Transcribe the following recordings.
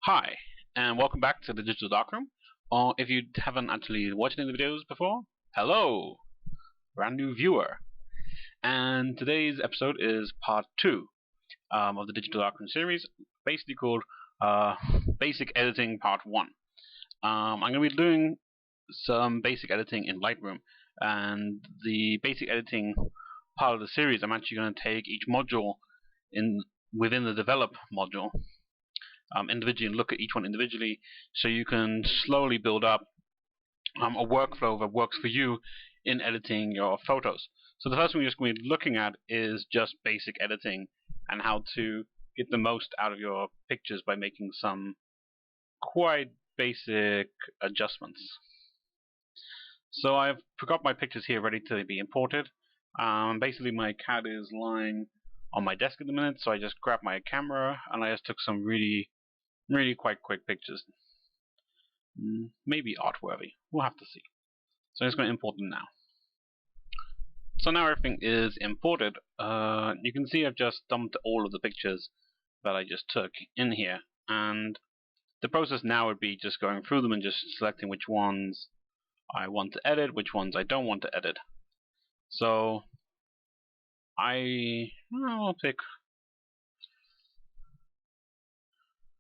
Hi, and welcome back to the Digital Darkroom. Or if you haven't actually watched any of the videos before, hello, brand new viewer. And today's episode is part 2 of the Digital Darkroom series, basically called Basic Editing Part 1. I'm going to be doing some basic editing in Lightroom, and the basic editing part of the series, I'm actually going to take each module within the Develop module individually and look at each one individually, so you can slowly build up a workflow that works for you in editing your photos. So the first one we're just going to be looking at is just basic editing and how to get the most out of your pictures by making some quite basic adjustments. So I've got my pictures here ready to be imported. Basically my cat is lying on my desk at the minute, so I just grabbed my camera and I just took some really quite quick pictures. Maybe art-worthy. We'll have to see. So I'm just going to import them now. So now everything is imported. You can see I've just dumped all of the pictures that I just took in here, and the process now would be just going through them and just selecting which ones I want to edit, which ones I don't want to edit. So I'll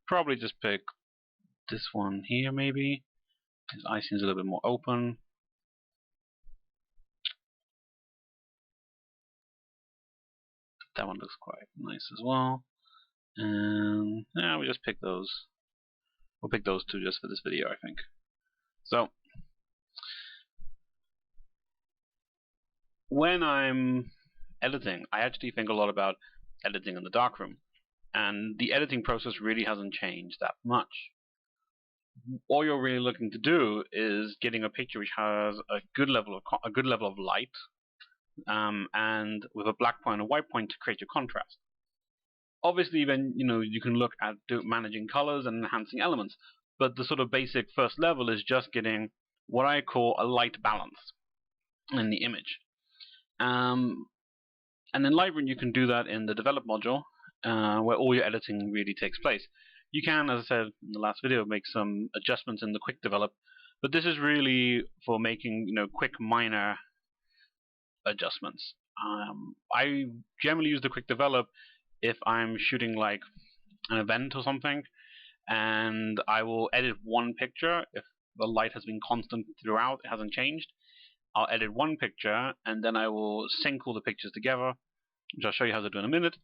probably just pick this one here, maybe. His eye seems a little bit more open. That one looks quite nice as well. And yeah, we just pick those. We'll pick those two just for this video, I think. So when I'm editing, I actually think a lot about editing in the darkroom, and the editing process really hasn't changed that much. All you're really looking to do is getting a picture which has a good level of light, and with a black point and a white point to create your contrast. Obviously, then you can look at managing colors and enhancing elements, but the sort of basic first level is just getting what I call a light balance in the image. And in Lightroom, you can do that in the Develop module, where all your editing really takes place. You can, as I said in the last video, make some adjustments in the Quick Develop, but this is really for making quick minor adjustments. I generally use the Quick Develop if I'm shooting like an event or something, and I will edit one picture if the light has been constant throughout, it hasn't changed. I'll edit one picture and then I will sync all the pictures together, which I'll show you how to do in a minute,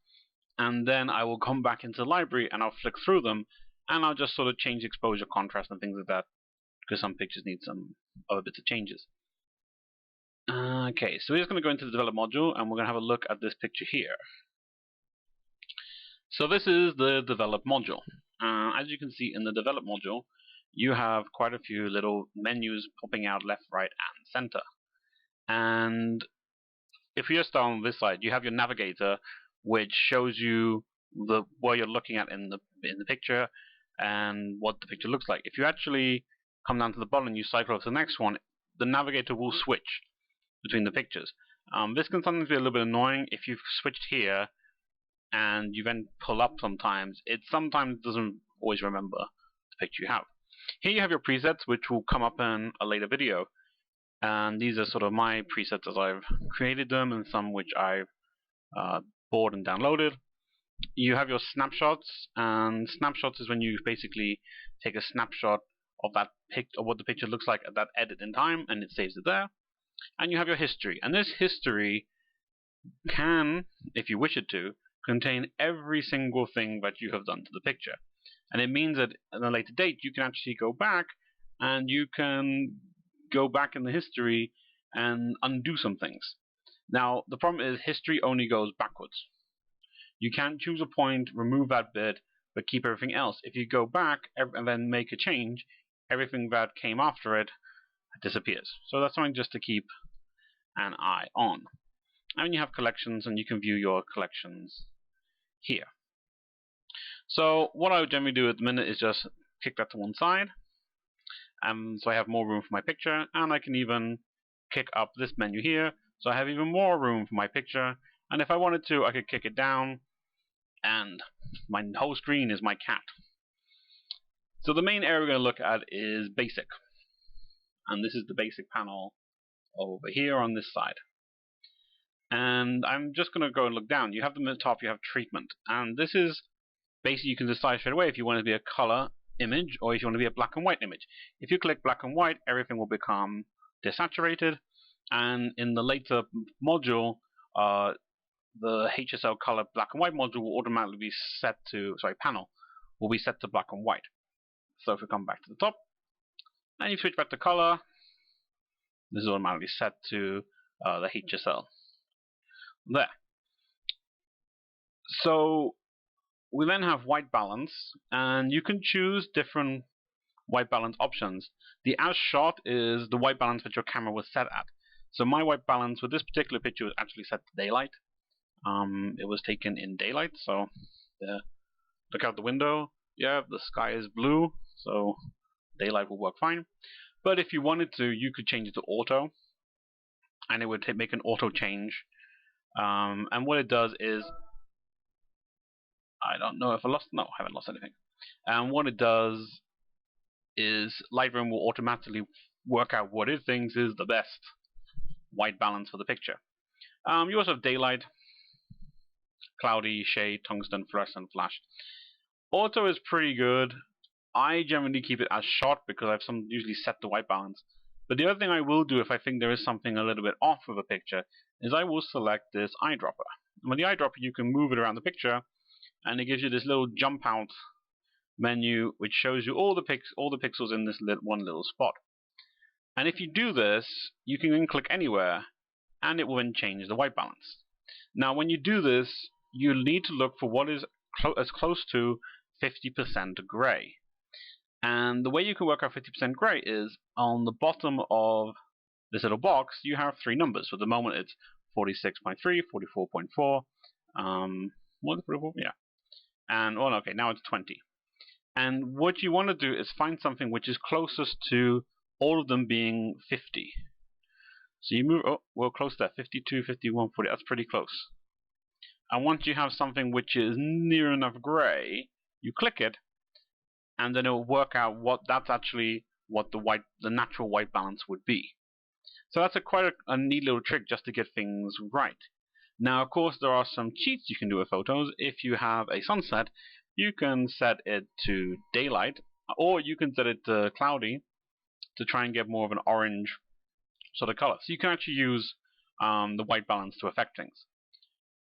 and then I will come back into the library and I'll flick through them and I'll just sort of change exposure, contrast and things like that, because some pictures need some other bits of changes. Okay, so we're just going to go into the Develop module and we're going to have a look at this picture here. So this is the Develop module. As you can see in the Develop module, you have quite a few little menus popping out left, right, and center. And if you just on this side, you have your navigator, which shows you where you're looking at in the picture and what the picture looks like. If you actually come down to the bottom and you cycle over to the next one, the navigator will switch between the pictures. This can sometimes be a little bit annoying if you've switched here and you then pull up sometimes. It sometimes doesn't always remember the picture you have. Here you have your presets, which will come up in a later video. And these are sort of my presets as I've created them, and some which I've bought and downloaded. You have your snapshots, and snapshots is when you basically take a snapshot of what the picture looks like at that edit in time, and it saves it there. And you have your history, and this history can, if you wish it to, contain every single thing that you have done to the picture. And it means that at a later date you can actually go back and you can go back in the history and undo some things. Now the problem is history only goes backwards. You can't choose a point, remove that bit, but keep everything else. If you go back and then make a change, everything that came after it disappears. So that's something just to keep an eye on. And you have collections, and you can view your collections here. So what I would generally do at the minute is just kick that to one side, so I have more room for my picture, and I can even kick up this menu here, so I have even more room for my picture. And if I wanted to, I could kick it down, and my whole screen is my cat. So the main area we're going to look at is basic. And this is the basic panel over here on this side. And I'm just going to go and look down. You have them at the top, you have treatment. And this is basically, you can decide straight away if you want it to be a color image or if you want to be a black and white image. If you click black and white, everything will become desaturated. And in the later module, the HSL color black and white module will automatically be set to, panel will be set to black and white. So if we come back to the top, and you switch back to color, this is automatically set to the HSL. There. So we then have white balance, and you can choose different white balance options. The as shot is the white balance that your camera was set at. So my white balance with this particular picture was actually set to daylight. It was taken in daylight, so look out the window. Yeah, the sky is blue, so daylight will work fine. But if you wanted to, you could change it to auto, and it would make an auto change. And what it does is, I don't know if I lost. No, I haven't lost anything. And what it does is Lightroom will automatically work out what it thinks is the best white balance for the picture. You also have daylight, cloudy, shade, tungsten, fluorescent, flash. Auto is pretty good. I generally keep it as shot because I've usually set the white balance. But the other thing I will do if I think there is something a little bit off with a picture is I will select this eyedropper. And with the eyedropper, you can move it around the picture, and it gives you this little jump out menu which shows you all the pixels in this one little spot. And if you do this, you can then click anywhere, and it will then change the white balance. Now, when you do this, you need to look for what is as close to 50% gray. And the way you can work out 50% gray is on the bottom of this little box, you have three numbers. For the moment, it's 46.3, 44.4, what is 44? Yeah. And, well, okay, now it's 20. And what you want to do is find something which is closest to all of them being 50. So you move, oh, well, close to that, 52, 51, 40, that's pretty close. And once you have something which is near enough gray, you click it, and then it will work out that's actually what the natural white balance would be. So that's quite a neat little trick just to get things right. Now, of course, there are some cheats you can do with photos. If you have a sunset, you can set it to daylight, or you can set it to cloudy to try and get more of an orange sort of color. So you can actually use the white balance to affect things.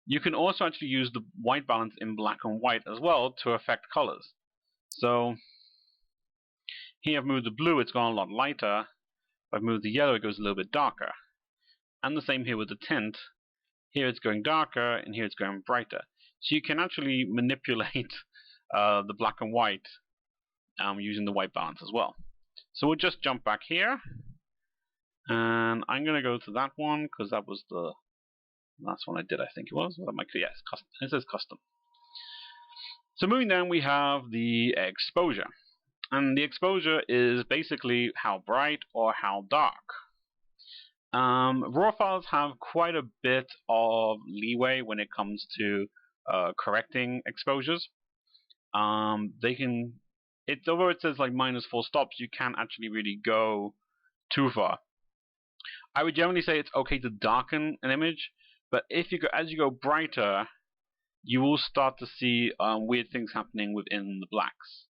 You can also actually use the white balance in black and white as well to affect colors. So here I've moved the blue, it's gone a lot lighter. If I've moved the yellow, it goes a little bit darker. And the same here with the tint. Here it's going darker, and here it's going brighter. So you can actually manipulate the black and white using the white balance as well. So we'll just jump back here. And I'm going to go to that one, because that was the last one I did, I think it was. Yes, custom. It says custom. So moving down, we have the exposure. And the exposure is basically how bright or how dark. RAW files have quite a bit of leeway when it comes to correcting exposures. Although it says like -4 stops, you can't actually really go too far. I would generally say it's okay to darken an image, but if you go, as you go brighter, you will start to see weird things happening within the blacks.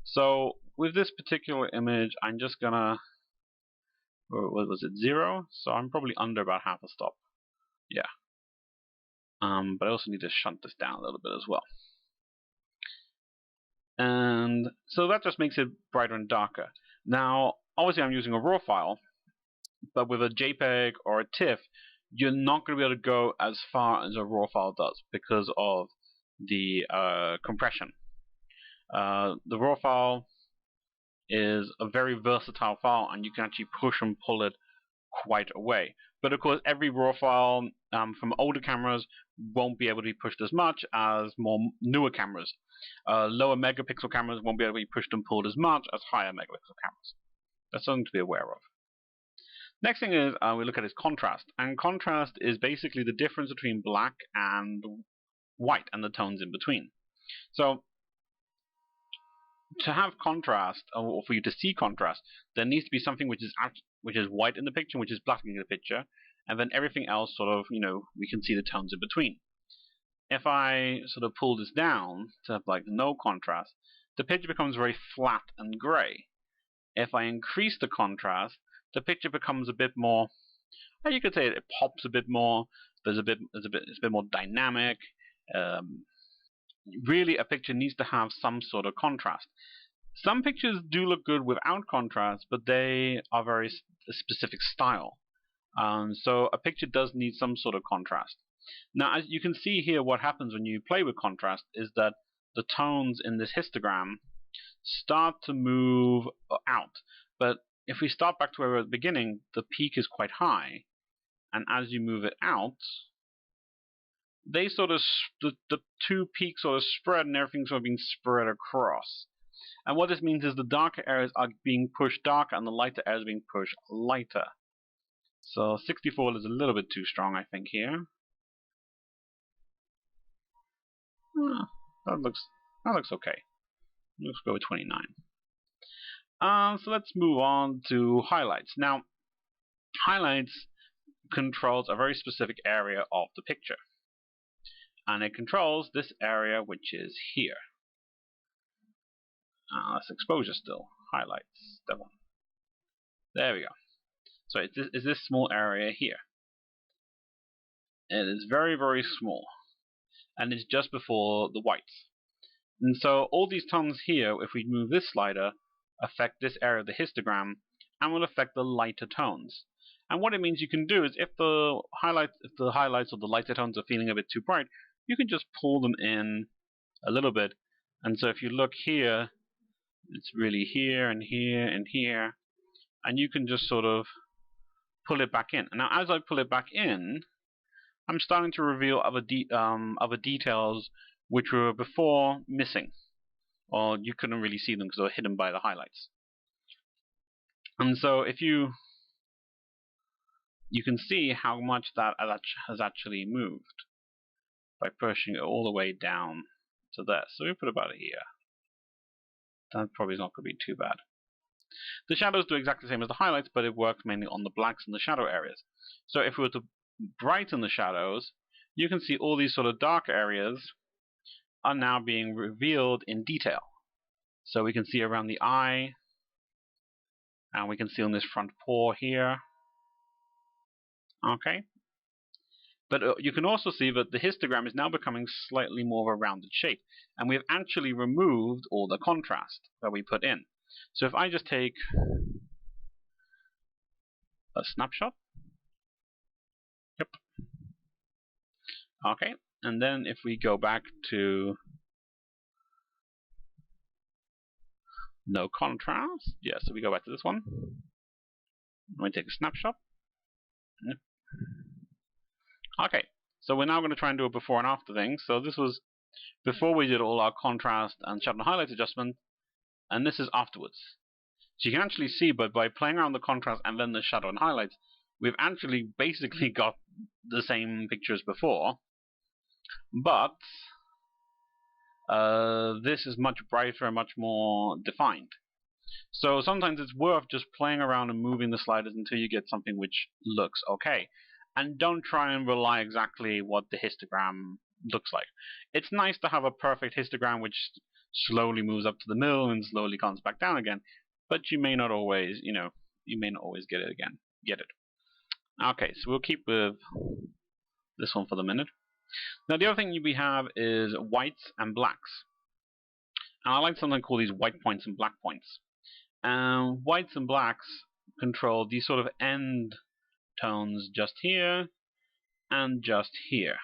So with this particular image, I'm just gonna, what was it, 0? So I'm probably under about half a stop. Yeah. But I also need to shunt this down a little bit as well. And so that just makes it brighter and darker. Now, obviously I'm using a RAW file, but with a JPEG or a TIFF, you're not going to be able to go as far as a RAW file does because of the compression. The RAW file is a very versatile file, and you can actually push and pull it quite a way. But of course, every RAW file from older cameras won't be able to be pushed as much as more newer cameras. Lower megapixel cameras won't be able to be pushed and pulled as much as higher megapixel cameras. That's something to be aware of. Next thing is we look at is contrast, and contrast is basically the difference between black and white and the tones in between. So to have contrast, or for you to see contrast, there needs to be something which is white in the picture, which is black in the picture, and then everything else sort of, we can see the tones in between. If I sort of pull this down to have like no contrast, the picture becomes very flat and gray. If I increase the contrast, the picture becomes a bit more, you could say it pops a bit more. It's a bit more dynamic. Really, a picture needs to have some sort of contrast. Some pictures do look good without contrast, but they are very specific style. So a picture does need some sort of contrast. Now, as you can see here, what happens when you play with contrast is that the tones in this histogram start to move out. But if we start back to where we were at the beginning, the peak is quite high. And as you move it out, they sort of, the two peaks sort of spread and everything's sort of being spread across. And what this means is the darker areas are being pushed darker and the lighter areas are being pushed lighter. So 64 is a little bit too strong, I think, here. That looks okay. Let's go with 29. So let's move on to highlights. Now, highlights controls a very specific area of the picture. And it controls this area, which is here. That's exposure still. Highlights, that one. There we go. So it's this small area here. It is very, very small. And it's just before the whites. And so all these tones here, if we move this slider, affect this area of the histogram and will affect the lighter tones. And what it means you can do is if the highlights or the lighter tones are feeling a bit too bright, you can just pull them in a little bit. And so if you look here, it's really here and here and here, and you can just sort of pull it back in. And now as I pull it back in, I'm starting to reveal other details which were before missing, or you couldn't really see them because they were hidden by the highlights. And so if you can see how much that has actually moved by pushing it all the way down to there. So we put about it here. That probably is not going to be too bad. The shadows do exactly the same as the highlights, but it works mainly on the blacks and the shadow areas. So if we were to brighten the shadows, you can see all these sort of dark areas are now being revealed in detail. So we can see around the eye, and we can see on this front paw here. Okay. But you can also see that the histogram is now becoming slightly more of a rounded shape. And we've actually removed all the contrast that we put in. So if I just take a snapshot. Yep. Okay. And then if we go back to no contrast. Yeah, so we go back to this one. We take a snapshot. Yep. Okay, so we're now going to try and do a before and after thing. So this was before we did all our contrast and shadow and highlight adjustment, and this is afterwards. So you can actually see, but by playing around the contrast and then the shadow and highlights, we've actually basically got the same picture as before, but this is much brighter and much more defined. So sometimes it's worth just playing around and moving the sliders until you get something which looks okay. And don't try and rely exactly what the histogram looks like. It's nice to have a perfect histogram which slowly moves up to the middle and slowly comes back down again, but you may not always, you may not always get it. Okay, so we'll keep with this one for the minute. Now the other thing we have is whites and blacks. And I like something called these white points and black points. Whites and blacks control these sort of end tones just here and just here.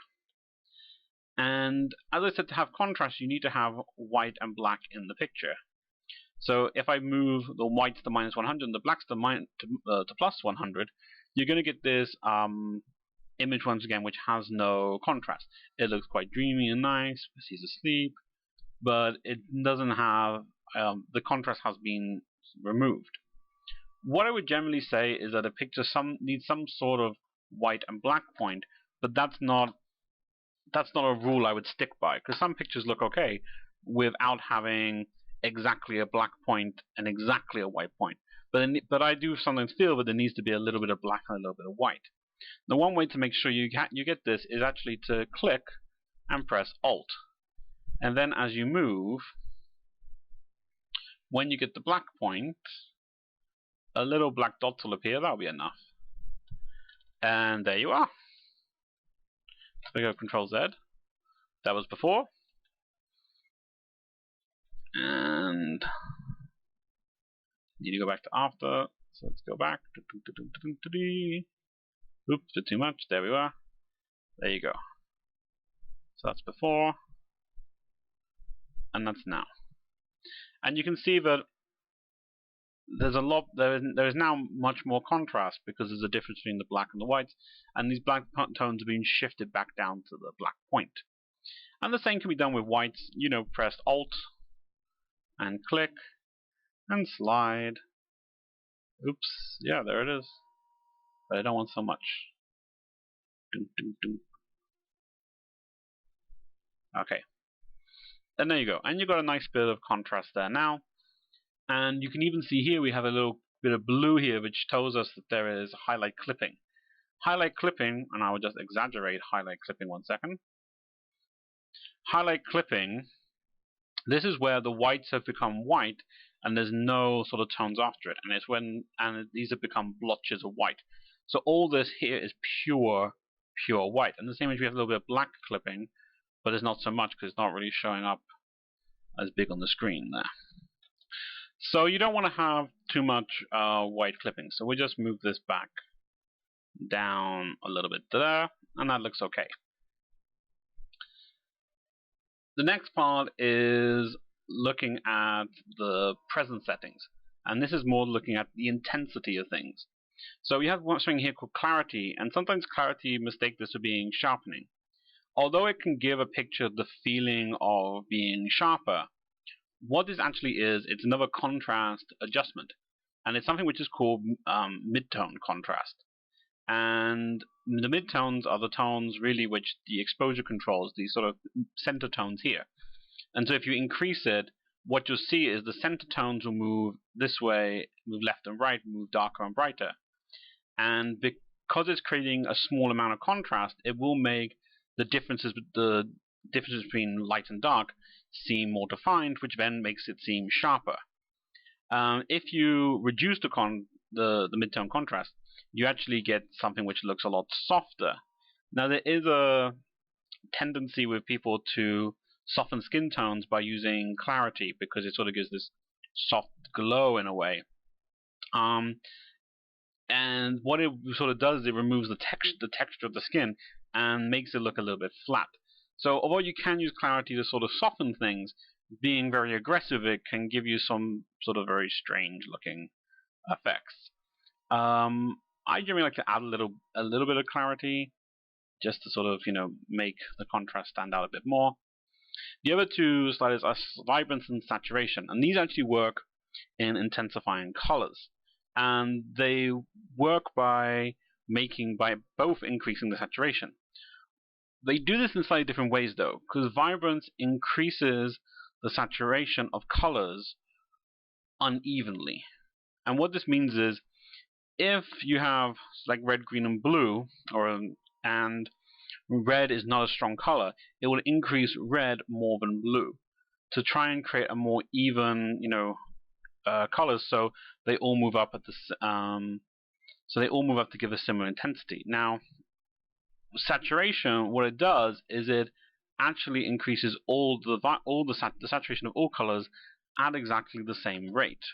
And as I said, to have contrast, you need to have white and black in the picture. So if I move the whites to -100 and the blacks to +100, you're going to get this image once again which has no contrast. It looks quite dreamy and nice. He's asleep, but it doesn't have the contrast has been removed. What I would generally say is that a picture needs some sort of white and black point, but that's not a rule I would stick by, because some pictures look okay without having exactly a black point and exactly a white point. But I do sometimes feel that there needs to be a little bit of black and a little bit of white. Now, one way to make sure you get this is actually to click and press Alt. And then as you move, when you get the black point, a little black dot will appear. That'll be enough. And there you are. So we go Control Z. That was before. And need to go back to after. So let's go back. Oops, bit too much. There we are. There you go. So that's before, and that's now. And you can see that there's a lot. There is now much more contrast because there's a difference between the black and the whites, and these black tones are being shifted back down to the black point. And the same can be done with whites. You know, press Alt and click and slide. Oops, yeah, there it is. But I don't want so much. Okay. And there you go. And you've got a nice bit of contrast there now. And you can even see here we have a little bit of blue here, which tells us that there is highlight clipping. Highlight clipping, and I will just exaggerate highlight clipping 1 second. Highlight clipping, this is where the whites have become white and there's no sort of tones after it. And it's when these have become blotches of white. So all this here is pure white. And the same as we have a little bit of black clipping, but it's not so much because it's not really showing up as big on the screen there. So you don't want to have too much white clipping. So we just move this back down a little bit there, and that looks okay. The next part is looking at the present settings. And this is more looking at the intensity of things. So we have something here called clarity, and sometimes clarity mistake this for being sharpening. Although it can give a picture the feeling of being sharper, what this actually is, it's another contrast adjustment. And it's something which is called midtone contrast. And the midtones are the tones really which the exposure controls, these sort of center tones here. And so if you increase it, what you'll see is the center tones will move this way, move left and right, move darker and brighter. And because it's creating a small amount of contrast, it will make the differences between light and dark seem more defined, which then makes it seem sharper. If you reduce the midtone contrast, you actually get something which looks a lot softer. Now there is a tendency with people to soften skin tones by using clarity because it sort of gives this soft glow in a way. And what it sort of does is it removes the texture of the skin and makes it look a little bit flat. So although you can use clarity to sort of soften things, being very aggressive, it can give you some sort of very strange looking effects. I generally like to add a little bit of clarity just to sort of, make the contrast stand out a bit more. The other two sliders are vibrance and saturation, and these actually work in intensifying colors. And they work by both increasing the saturation. They do this in slightly different ways though, because vibrance increases the saturation of colors unevenly. And what this means is, if you have like red, green, and blue, and red is not a strong color, it will increase red more than blue to try and create a more even, colors, so they all move up at to give a similar intensity. Now, saturation, what it does is it actually increases the saturation of all colors at exactly the same rate.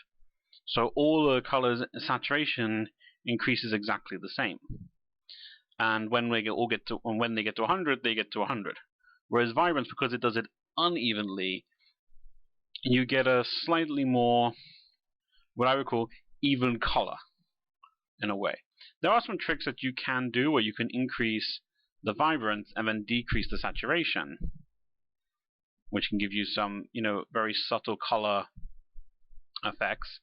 So all the colors saturation increases exactly the same. And when they get to 100, they get to 100. Whereas vibrance, because it does it unevenly, you get a slightly more, what I would call, even color in a way. There are some tricks that you can do where you can increase the vibrance and then decrease the saturation, which can give you some, very subtle color effects.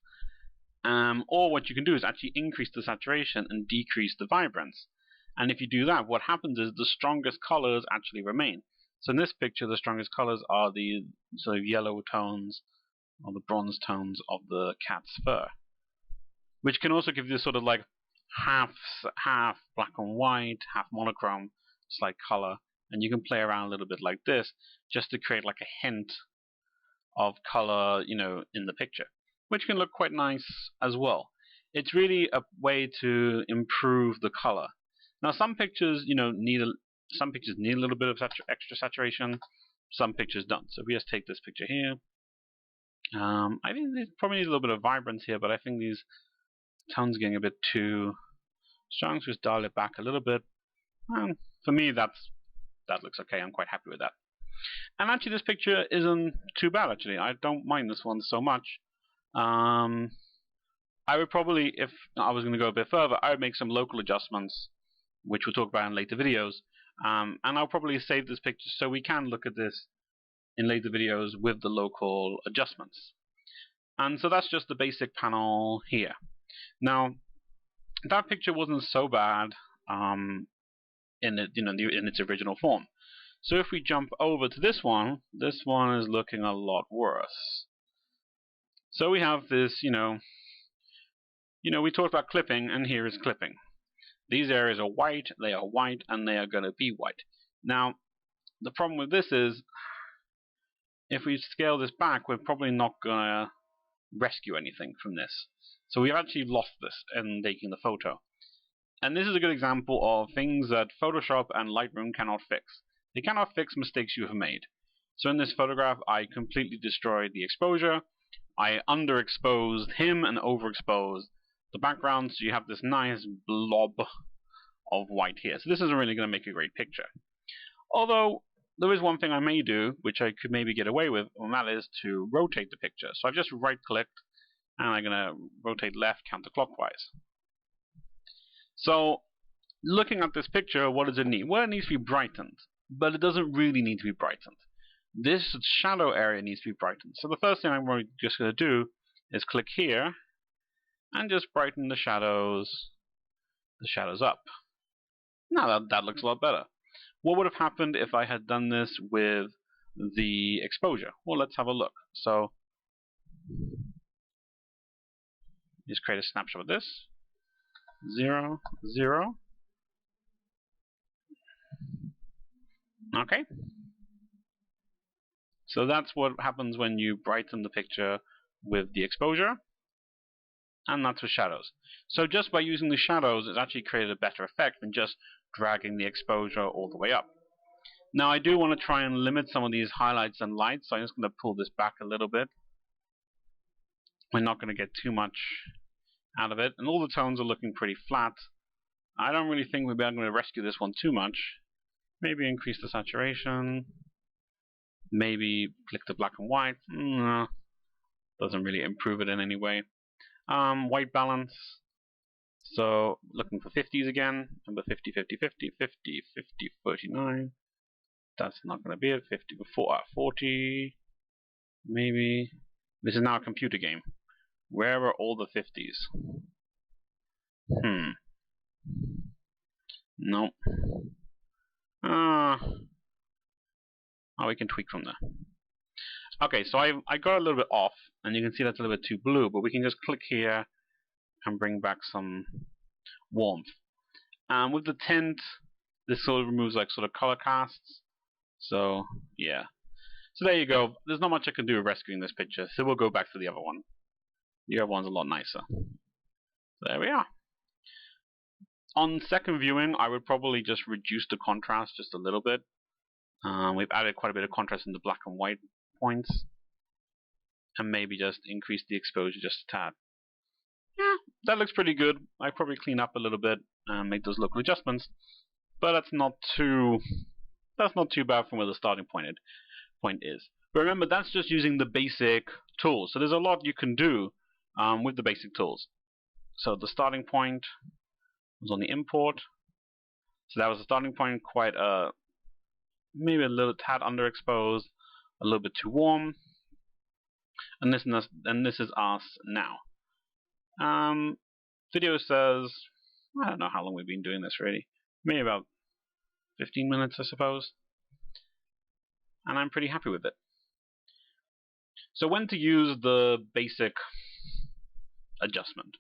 Or what you can do is actually increase the saturation and decrease the vibrance. And if you do that, what happens is the strongest colors actually remain. So in this picture, the strongest colors are the sort of yellow tones, or the bronze tones of the cat's fur, which can also give you sort of like half black and white, half monochrome, slight color, and you can play around a little bit like this just to create like a hint of color, in the picture, which can look quite nice as well. It's really a way to improve the color. Now, some pictures, need a little bit of extra saturation. Some pictures don't. So if we just take this picture here, I think they probably need a little bit of vibrance here, but I think these tones are getting a bit too strong. So just dial it back a little bit. For me, that looks okay. I'm quite happy with that. And actually, this picture isn't too bad. Actually, I don't mind this one so much. I would probably, if I was going to go a bit further, I would make some local adjustments, which we'll talk about in later videos. And I'll probably save this picture so we can look at this in later videos with the local adjustments. And so that's just the basic panel here. Now, that picture wasn't so bad in its original form. So if we jump over to this one is looking a lot worse. So we have this, we talked about clipping, and here is clipping. These areas are white, and they are going to be white. Now, the problem with this is, if we scale this back, we're probably not going to rescue anything from this. So we've actually lost this in taking the photo. And this is a good example of things that Photoshop and Lightroom cannot fix. They cannot fix mistakes you have made. So in this photograph, I completely destroyed the exposure. I underexposed him and overexposed the background, so you have this nice blob of white here. So this isn't really going to make a great picture. Although, there is one thing I may do, which I could maybe get away with, and that is to rotate the picture. So I've just right-clicked, and I'm going to rotate left counterclockwise. So, looking at this picture, what does it need? Well, it needs to be brightened, but it doesn't really need to be brightened. This shadow area needs to be brightened. So the first thing I'm just going to do is click here and just brighten the shadows up. Now that looks a lot better. What would have happened if I had done this with the exposure? Well, let's have a look. So just create a snapshot of this. 0, 0. Okay. So that's what happens when you brighten the picture with the exposure, and that's with shadows. So just by using the shadows, it's actually created a better effect than just dragging the exposure all the way up. Now I do want to try and limit some of these highlights and lights, so I'm just going to pull this back a little bit. We're not going to get too much out of it, and all the tones are looking pretty flat. I don't really think we're going to rescue this one too much. Maybe increase the saturation. Maybe click the black and white. No, doesn't really improve it in any way. White balance. So looking for 50s again. Number 50, 50, 50, 50, 50, 39. That's not going to be it. 50 before 40. Maybe. This is now a computer game. Where are all the 50s? Nope. Oh, we can tweak from there. Okay, so I got a little bit off, and you can see that's a little bit too blue, but we can just click here and bring back some warmth. With the tint, this sort of removes like sort of color casts. So yeah. So there you go. There's not much I can do rescuing this picture, so we'll go back to the other one. The other one's a lot nicer. There we are. On second viewing, I would probably just reduce the contrast just a little bit. We've added quite a bit of contrast in the black and white points, and maybe just increase the exposure just a tad. Yeah, that looks pretty good. I'd probably clean up a little bit and make those local adjustments, but that's not too bad from where the starting point is. But remember, that's just using the basic tools. So there's a lot you can do with the basic tools. So the starting point was on the import. So that was the starting point, quite maybe a little tad underexposed, a little bit too warm. And this is us now. Video says, I don't know how long we've been doing this really. Maybe about 15 minutes, I suppose. And I'm pretty happy with it. So when to use the basic adjustment.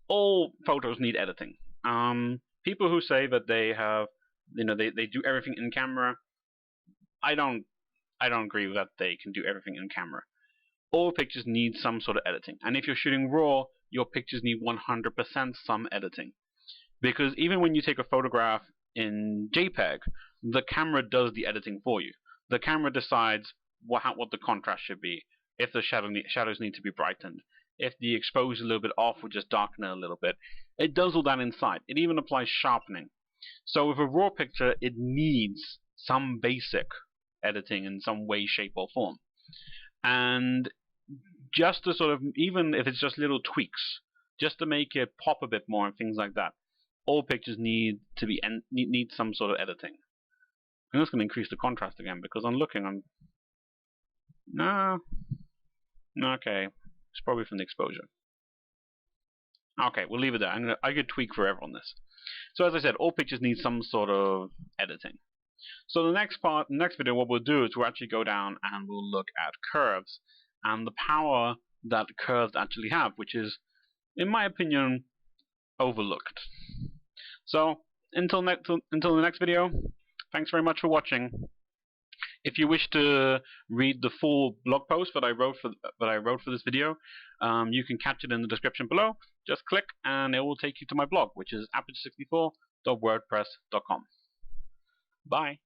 All photos need editing. People who say that they have, they do everything in camera, I don't agree with that they can do everything in camera. All pictures need some sort of editing, and if you're shooting RAW, your pictures need 100% some editing. Because even when you take a photograph in JPEG, the camera does the editing for you. The camera decides what the contrast should be, if the shadows need to be brightened, if the exposure is a little bit off, we'll just darken it a little bit. It does all that inside. It even applies sharpening. So with a RAW picture, it needs some basic editing in some way, shape, or form. And just to sort of, even if it's just little tweaks, just to make it pop a bit more and things like that, all pictures need some sort of editing. I'm just going to increase the contrast again because I'm looking. No. Okay. It's probably from the exposure. Okay, we'll leave it there. I could tweak forever on this. So as I said, all pictures need some sort of editing. So the next video, what we'll do is we'll actually go down and we'll look at curves and the power that curves actually have, which is, in my opinion, overlooked. So until the next video, thanks very much for watching. If you wish to read the full blog post that I wrote for this video, you can catch it in the description below. Just click and it will take you to my blog, which is aperture64.wordpress.com. Bye.